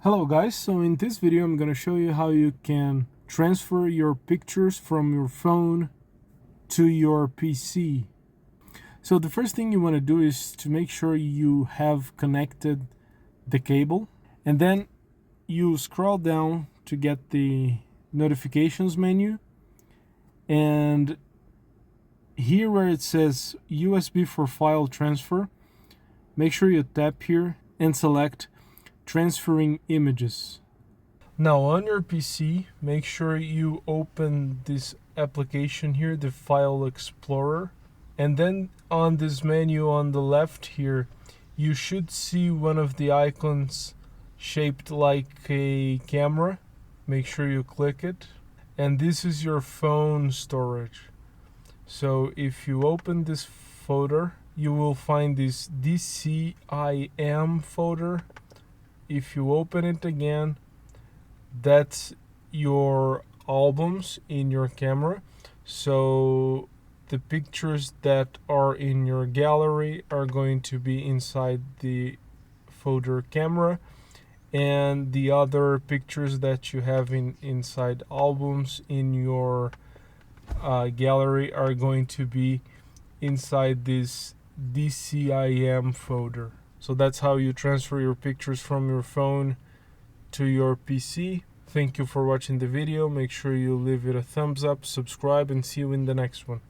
Hello guys, so in this video I'm gonna show you how you can transfer your pictures from your phone to your PC. So the first thing you want to do is to make sure you have connected the cable, and then you scroll down to get the notifications menu, and here where it says USB for file transfer, make sure you tap here and select transferring images. Now on your PC, make sure you open this application here, the File Explorer, and then on this menu on the left here, you should see one of the icons shaped like a camera. Make sure you click it, and this is your phone storage. So if you open this folder, you will find this DCIM folder. If you open it again, that's your albums in your camera. So the pictures that are in your gallery are going to be inside the folder camera, and the other pictures that you have inside albums in your gallery are going to be inside this DCIM folder. So that's how you transfer your pictures from your phone to your PC. Thank you for watching the video. Make sure you leave it a thumbs up, subscribe, and see you in the next one.